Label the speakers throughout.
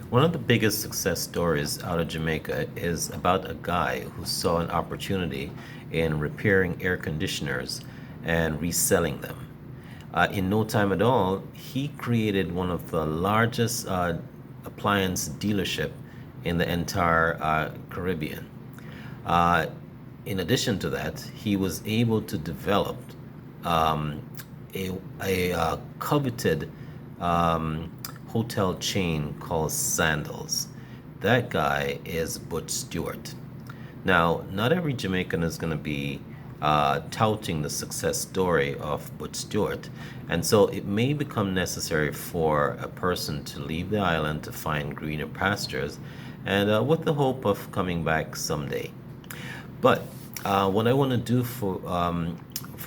Speaker 1: One of the biggest success stories out of Jamaica is about a guy who saw an opportunity in repairing air conditioners and reselling them. In no time at all, he created one of the largest appliance dealership in the entire Caribbean. Uh, in addition to that, he was able to develop um, a coveted um, hotel chain called Sandals. That guy is Butch Stewart. Now, not every Jamaican is going to be touting the success story of Butch Stewart, and so it may become necessary for a person to leave the island to find greener pastures, and with the hope of coming back someday. But what I want to do for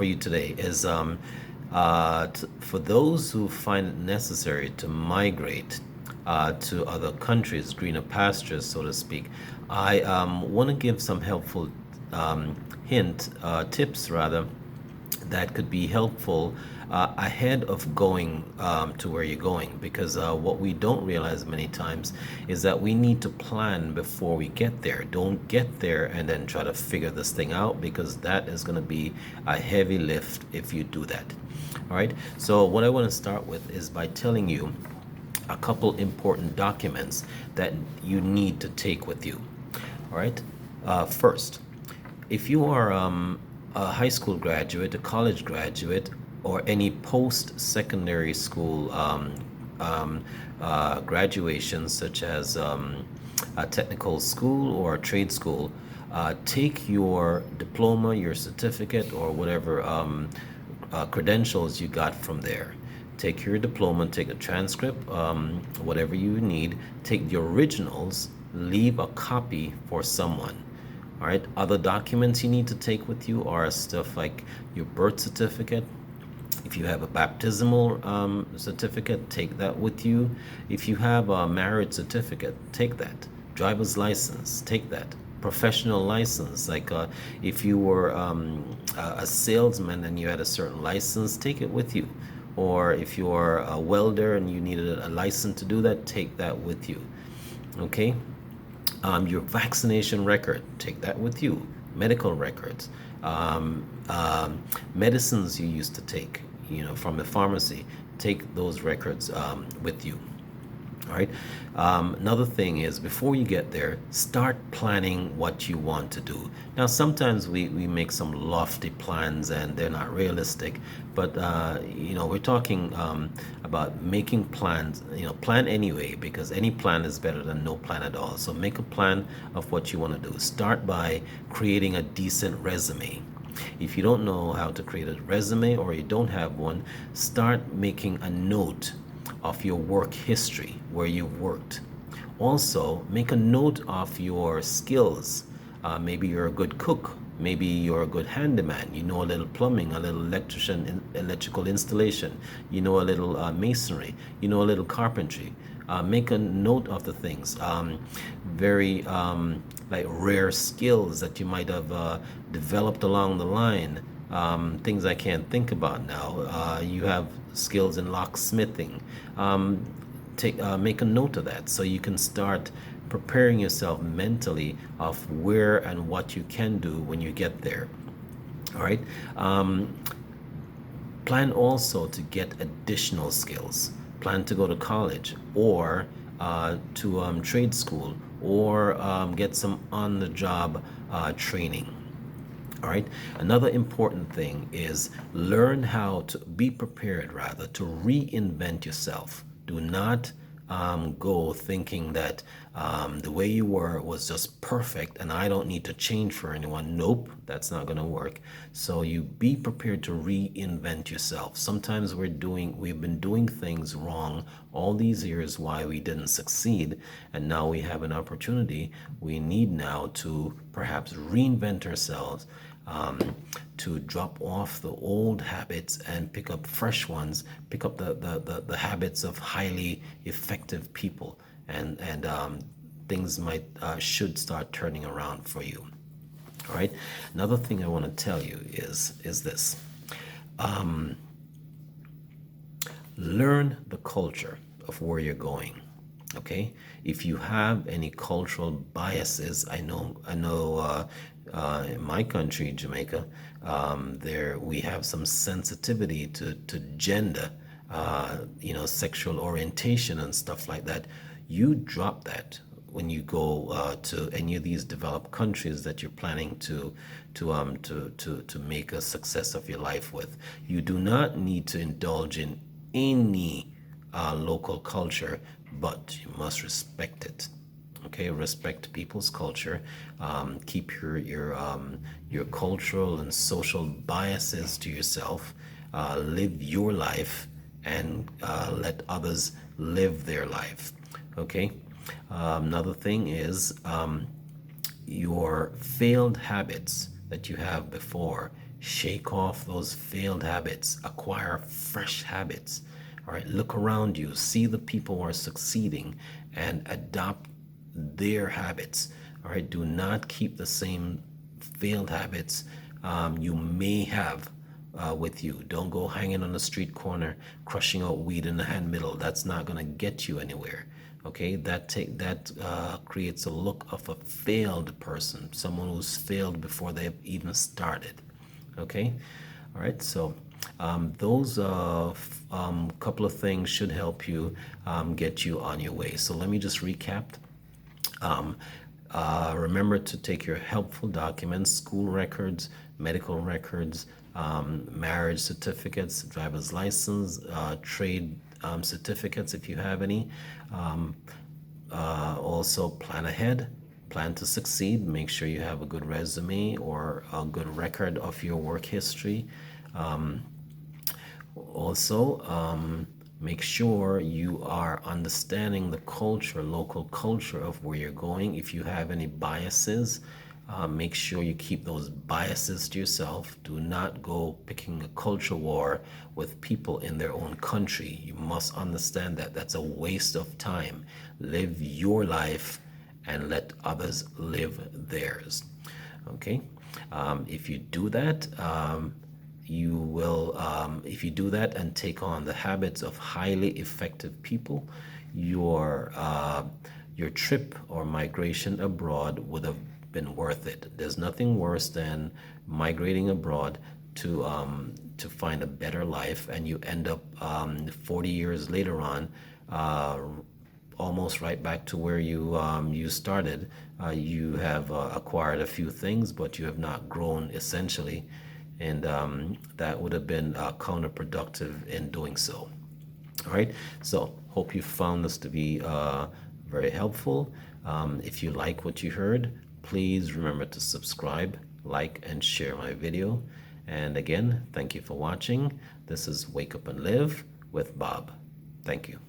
Speaker 1: you today is for those who find it necessary to migrate to other countries, greener pastures, so to speak, I want to give some helpful tips rather, that could be helpful ahead of going to where you're going. Because what we don't realize many times is that we need to plan before we get there. Don't get there and then try to figure this thing out, because that is going to be a heavy lift if you do that. All right. So, what I want to start with is by telling you a couple important documents that you need to take with you. All right. First, if you are a high school graduate, a college graduate, or any post-secondary school graduation, such as a technical school or a trade school, take your diploma, your certificate, or whatever credentials you got from there. Take your diploma, take a transcript, whatever you need, take the originals, leave a copy for someone. All right. Other documents you need to take with you are stuff like your birth certificate. If you have a baptismal certificate, take that with you. If you have a marriage certificate, take that. Driver's license, take that. Professional license, like if you were a salesman and you had a certain license, take it with you. Or if you're a welder and you needed a license to do that, take that with you. Okay. Your vaccination record, take that with you. Medical records, medicines you used to take, from the pharmacy, take those records with you. All right. Another thing is, before you get there, start planning what you want to do. Now, sometimes we make some lofty plans and they're not realistic, but we're talking about making plans. Plan anyway, because any plan is better than no plan at all. So make a plan of what you want to do. Start by creating a decent resume. If you don't know how to create a resume, or you don't have one, start making a note of your work history, where you've worked. Also, make a note of your skills. Maybe you're a good cook. Maybe you're a good handyman. You know a little plumbing, a little electrical installation. You know a little masonry. You know a little carpentry. Make a note of the things. Very like rare skills that you might have developed along the line. Things I can't think about now. You have skills in locksmithing. Make a note of that, so you can start preparing yourself mentally of where and what you can do when you get there. All right. Plan also to get additional skills. Plan to go to college, or to trade school, or get some on the job training. All right. Another important thing is learn how to be prepared, rather, to reinvent yourself. Do not go thinking that the way you were was just perfect and I don't need to change for anyone. Nope, that's not going to work. So you be prepared to reinvent yourself. Sometimes we've been doing things wrong all these years, why we didn't succeed, and now we have an opportunity. We need now to perhaps reinvent ourselves, to drop off the old habits and pick up fresh ones, pick up the habits of highly effective people, and things should start turning around for you. All right. Another thing I want to tell you is this: learn the culture of where you're going. Okay, if you have any cultural biases, in my country, Jamaica, there we have some sensitivity to gender, sexual orientation and stuff like that. You drop that when you go to any of these developed countries that you're planning to make a success of your life with. You do not need to indulge in any local culture, but you must respect it. Okay, respect people's culture. Keep your cultural and social biases to yourself. Live your life and let others live their life. Okay. Another thing is your failed habits that you have before. Shake off those failed habits, acquire fresh habits. All right, look around you, see the people who are succeeding and adopt their habits. All right, do not keep the same failed habits you may have with you. Don't go hanging on the street corner, crushing out weed in the hand middle. That's not going to get you anywhere. Okay, that creates a look of a failed person, someone who's failed before they've even started. Okay, all right. So those couple of things should help you get you on your way. So let me just recap. Remember to take your helpful documents, school records, medical records, marriage certificates, driver's license, trade certificates if you have any. Also, plan ahead, plan to succeed. Make sure you have a good resume or a good record of your work history. Also, make sure you are understanding the culture, local culture of where you're going. If you have any biases, make sure you keep those biases to yourself. Do not go picking a culture war with people in their own country. You must understand that that's a waste of time. Live your life and let others live theirs. Okay? If you do that, if you do that and take on the habits of highly effective people, your trip or migration abroad would have been worth it. There's nothing worse than migrating abroad to find a better life, and you end up 40 years later on, almost right back to where you started. You have acquired a few things, but you have not grown essentially, and that would have been counterproductive in doing so. All right, so hope you found this to be very helpful. If you like what you heard, please remember to subscribe, like, and share my video. And again, thank you for watching. This is Wake Up and Live with Bob. Thank you.